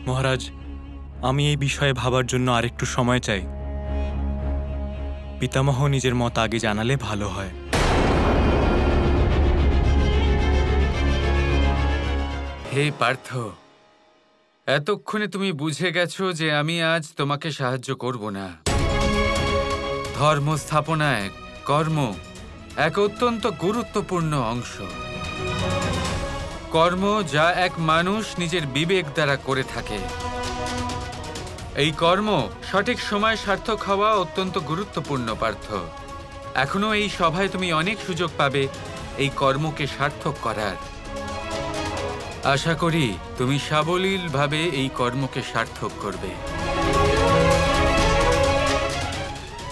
মহারাজ, আমি এই বিষয়ে ভাবার জন্য আরেকটু সময় চাই। পিতামহ নিজের মত আগে জানালে ভালো হয়। হে পার্থ, এতক্ষণে তুমি বুঝে গেছো যে আমি আজ তোমাকে সাহায্য করব না। ধর্ম স্থাপনায় কর্ম এক অত্যন্ত গুরুত্বপূর্ণ অংশ। কর্ম যা এক মানুষ নিজের বিবেক দ্বারা করে থাকে। এই কর্ম সঠিক সময় সার্থক হওয়া অত্যন্ত গুরুত্বপূর্ণ পার্থ। এখনো এই সভায় তুমি অনেক সুযোগ পাবে এই কর্মকে সার্থক করার। আশা করি তুমি সাবলীলভাবে এই কর্মকে সার্থক করবে।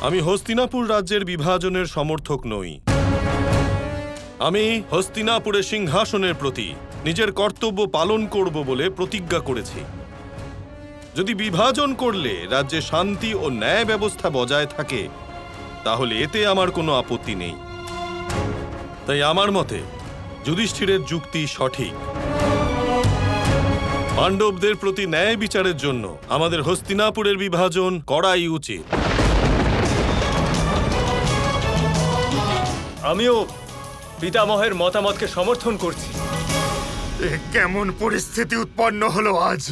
আমি হস্তিনাপুর রাজ্যের বিভাজনের সমর্থক নই। আমি হস্তিনাপুরের সিংহাসনের প্রতি নিজের কর্তব্য পালন করব বলে প্রতিজ্ঞা করেছি। যদি বিভাজন করলে রাজ্যে শান্তি ও ন্যায় ব্যবস্থা বজায় থাকে, তাহলে এতে আমার কোনো আপত্তি নেই। তাই আমার মতে যুধিষ্ঠিরের যুক্তি সঠিক। পাণ্ডবদের প্রতি ন্যায় বিচারের জন্য আমাদের হস্তিনাপুরের বিভাজন করাই উচিত। আমিও পিতামহের মতামতকে সমর্থন করছি। কেমন পরিস্থিতি উৎপন্ন হলো আজ!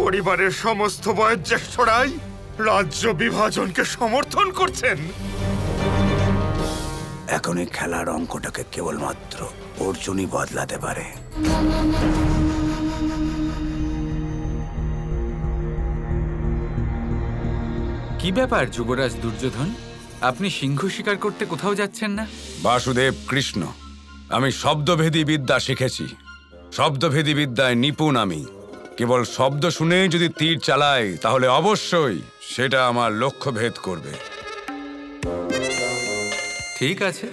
পরিবারের সমস্ত বয়োজ্যেষ্ঠরাই রাজ্য বিভাজনকে সমর্থন করছেন। এখন এই খেলার অঙ্কটাকে কেবলমাত্র অর্জুনই বদলাতে পারে। কি ব্যাপার যুবরাজ দুর্যোধন, আপনি সিংহ শিকার করতে কোথাও যাচ্ছেন না? বাসুদেব কৃষ্ণ, আমি শব্দভেদী বিদ্যা শিখেছি। শব্দভেদী বিদ্যায় নিপুণ আমি। কেবল শব্দ শুনেই যদি তীর চালাই, তাহলে অবশ্যই সেটা আমার লক্ষ্য ভেদ করবে। ঠিক আছে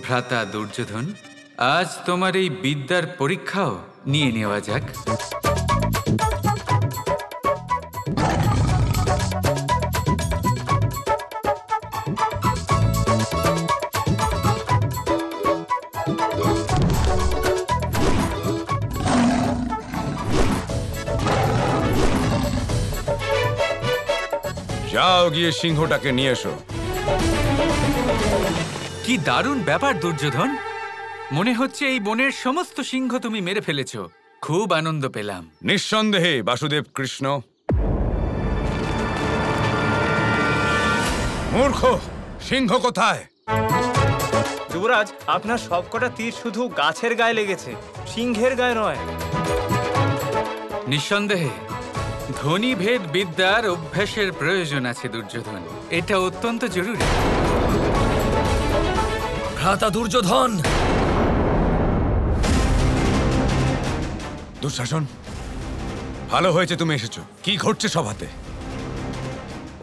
ভ্রাতা দুর্যোধন, আজ তোমার এই বিদ্যার পরীক্ষাও নিয়ে নেওয়া যাক। যাও গিয়ে সিংহটাকে নিয়ে এসো। কি দারুণ ব্যাপার দুর্যোধন, মনে হচ্ছে এই বনের সমস্ত সিংহ তুমি মেরে ফেলেছো। খুব আনন্দ পেলাম। নিঃসন্দেহে বাসুদেব কৃষ্ণ। মূর্খ, সিংহ কোথায়? যুবরাজ, আপনার সবকটা তীর শুধু গাছের গায়ে লেগেছে, সিংহের গায়ে নয়। নিঃসন্দেহে ধ্বনিভেদ বিদ্যার অভ্যাসের প্রয়োজন আছে দুর্যোধন, এটা অত্যন্ত জরুরি। ভ্রাতা দুর্যোধন! দুঃশাসন, ভালো হয়েছে তুমি এসেছো। কি ঘটছে সভাতে?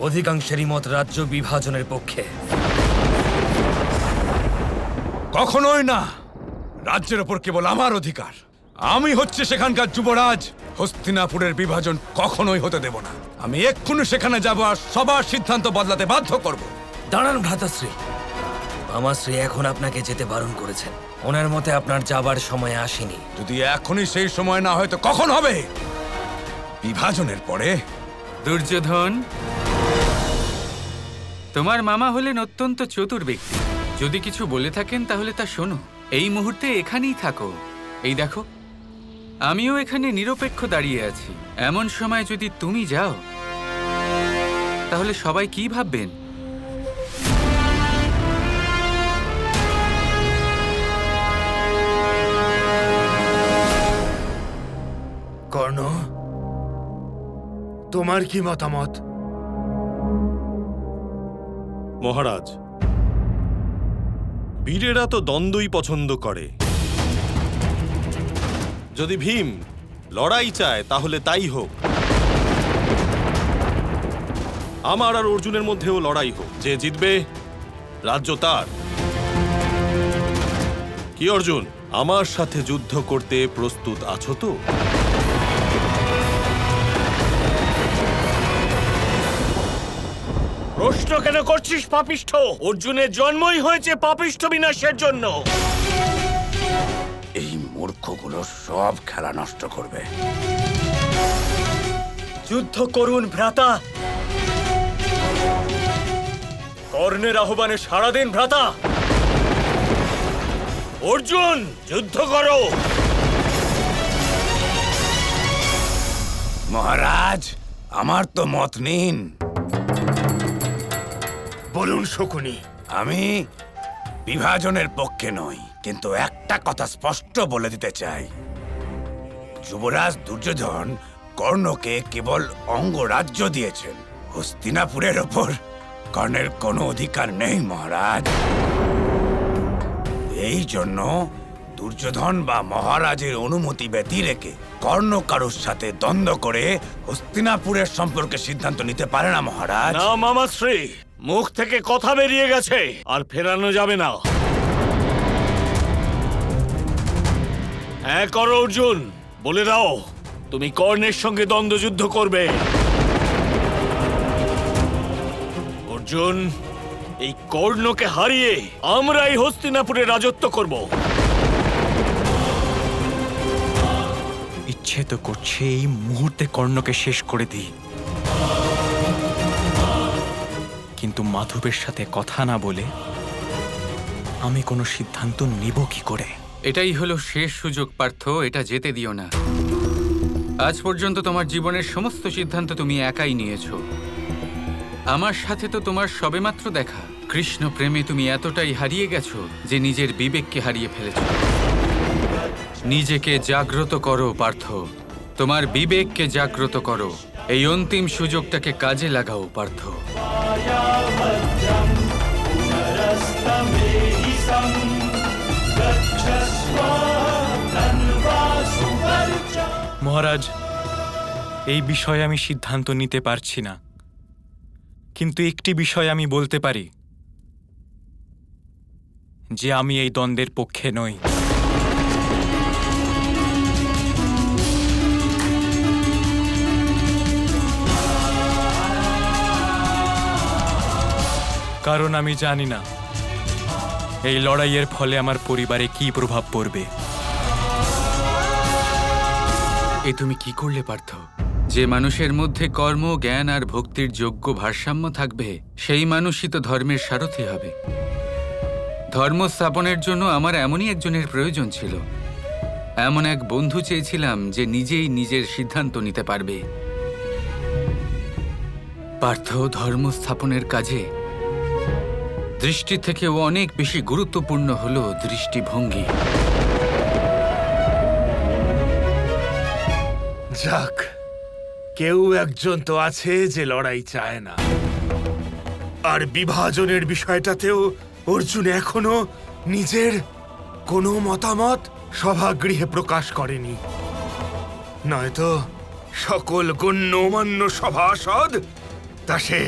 অধিকাংশেরই মত রাজ্য বিভাজনের পক্ষে। কখনোই না। রাজ্যের ওপর কেবল আমার অধিকার। আমি হচ্ছে সেখানকার যুবরাজ। হস্তিনাপুরের বিভাজন কখনোই হতে দেব না। আমি এক্ষুনি সেখানে যাব আর সবার সিদ্ধান্ত বদলাতে বাধ্য করব। দাঁড়ান ভ্রাতাশ্রী, মামাশ্রী এখন আপনাকে যেতে বারণ করেছেন। ওনার মতে আপনার যাবার সময় আসেনি। যদি এখনই সেই সময় না হয় তো কখন হবে? বিভাজনের পরে? দুর্যোধন, তোমার মামা হলেন অত্যন্ত চতুর ব্যক্তি। যদি কিছু বলে থাকেন তাহলে তা শোনো। এই মুহূর্তে এখানেই থাকো। এই দেখো, আমিও এখানে নিরপেক্ষ দাঁড়িয়ে আছি। এমন সময় যদি তুমি যাও, তাহলে সবাই কি ভাববেন? কর্ণ, তোমার কি মতামত? মহারাজ, বীরেরা তো দ্বন্দ্বই পছন্দ করে। যদি ভীম লড়াই চায় তাহলে তাই হোক। আমার আর অর্জুনের মধ্যেও লড়াই হোক। যে জিতবে রাজ্য তার। কি অর্জুন, আমার সাথে যুদ্ধ করতে প্রস্তুত আছো তো? প্রশ্ন কেন করছিস পাপিষ্ঠ? অর্জুনের জন্মই হয়েছে পাপিষ্ঠ বিনাশের জন্য। এই মূর্খগুলো সব খেলা নষ্ট করবে। যুদ্ধ করুন ভ্রাতা। কর্ণের আহ্বানে সাড়া দিন ভ্রাতা। অর্জুন, যুদ্ধ করো। মহারাজ, আমার তো মত নিন। বলুন শকুনি। আমি বিভাজনের পক্ষে নই, কিন্তু একটা কথা স্পষ্ট বলে দিতে চাই। যুবরাজ দুর্যোধন কর্ণকে কেবল অঙ্গরাজ্য দিয়েছেন। হস্তিনাপুরের ওপর কর্ণের কোনো অধিকার নেই মহারাজ। এই জন্য দুর্যোধন বা মহারাজের অনুমতি ব্যতী রেখে কর্ণ কারোর সাথে দ্বন্দ্ব করে হস্তিনাপুরের সম্পর্কে সিদ্ধান্ত নিতে পারে না মহারাজ। না মামাশ্রী, মুখ থেকে কথা বেরিয়ে গেছে, আর ফেরানো যাবে না। হ্যাঁ করো অর্জুন, বলে দাও তুমি কর্ণের সঙ্গে দ্বন্দ্বযুদ্ধ করবে। অর্জুন, এই কর্ণকে হারিয়ে আমরা এই হস্তিনাপুরে রাজত্ব করব। ইচ্ছে তো করছে এই মুহূর্তে কর্ণকে শেষ করে দিই, কিন্তু মাধবের সাথে কথা না বলে আমি কোনো সিদ্ধান্ত নেব কি করে? এটাই হলো শেষ সুযোগ পার্থ, এটা যেতে দিও না। আজ পর্যন্ত তোমার জীবনের সমস্ত সিদ্ধান্ত তুমি একাই নিয়েছো। আমার সাথে তো তোমার সবেমাত্র দেখা। কৃষ্ণ প্রেমে তুমি এতটাই হারিয়ে গেছো যে নিজের বিবেককে হারিয়ে ফেলেছ। নিজেকে জাগ্রত করো পার্থ, তোমার বিবেককে জাগ্রত করো। এই অন্তিম সুযোগটাকে কাজে লাগাও পার্থ। মহারাজ, এই বিষয়ে আমি সিদ্ধান্ত নিতে পারছি না, কিন্তু একটি বিষয় আমি বলতে পারি যে আমি এই দ্বন্দ্বের পক্ষে নই। কারণ আমি জানি না এই লড়াইয়ের ফলে আমার পরিবারে কি প্রভাব পড়বে। এ তুমি কি করলে পার্থ? যে মানুষের মধ্যে কর্ম, জ্ঞান আর ভক্তির যোগ্য ভারসাম্য থাকবে, সেই মানুষই তো ধর্মের সারথি হবে। ধর্ম স্থাপনের জন্য আমার এমনই একজনের প্রয়োজন ছিল। এমন এক বন্ধু চেয়েছিলাম যে নিজেই নিজের সিদ্ধান্ত নিতে পারবে। পার্থ ধর্ম স্থাপনের কাজে দৃষ্টি থেকেও অনেক বেশি গুরুত্বপূর্ণ হলো দৃষ্টিভঙ্গি। যাক, কেউ একজন তো আছে যে লড়াই চায় না। আর বিভাজনের বিষয়টাতেও অর্জুন এখনো নিজের কোনো মতামত সভাগৃহে প্রকাশ করেনি। নয়তো সকল গণ্যমান্য সভাসদ, তা সে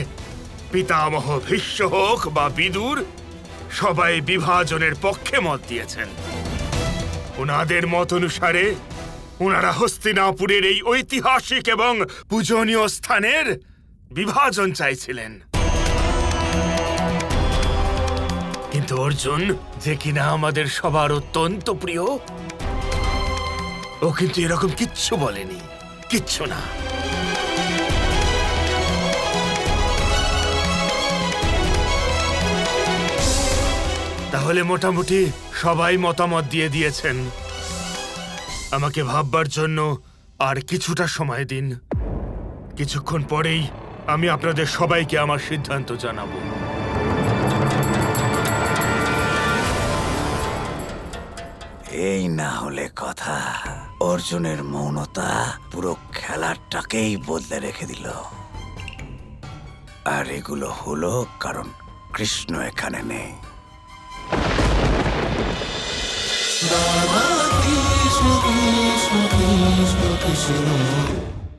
পিতামহ ভীষ্ম হোক বা বিদুর, সবাই বিভাজনের পক্ষে মত দিয়েছেন। ওনাদের মত অনুসারে ওনারা হস্তিনাপুরের এই ঐতিহাসিক এবং পূজনীয় স্থানের বিভাজন চাইছিলেন। কিন্তু অর্জুন, যে কিনা আমাদের সবার অত্যন্ত প্রিয়, ও কিন্তু এরকম কিচ্ছু বলেনি, কিচ্ছু না। তাহলে মোটামুটি সবাই মতামত দিয়ে দিয়েছেন। আমাকে ভাববার জন্য আর কিছুটা সময় দিন। কিছুক্ষণ পরেই আমি আপনাদের সবাইকে আমার সিদ্ধান্ত জানাবো। এই না হলে কথা। অর্জুনের মৌনতা পুরো খেলাটাকেই বদলে রেখে দিল। আর এগুলো হলো কারণ কৃষ্ণ এখানে নেই। Krishna Krishna Krishna Krishna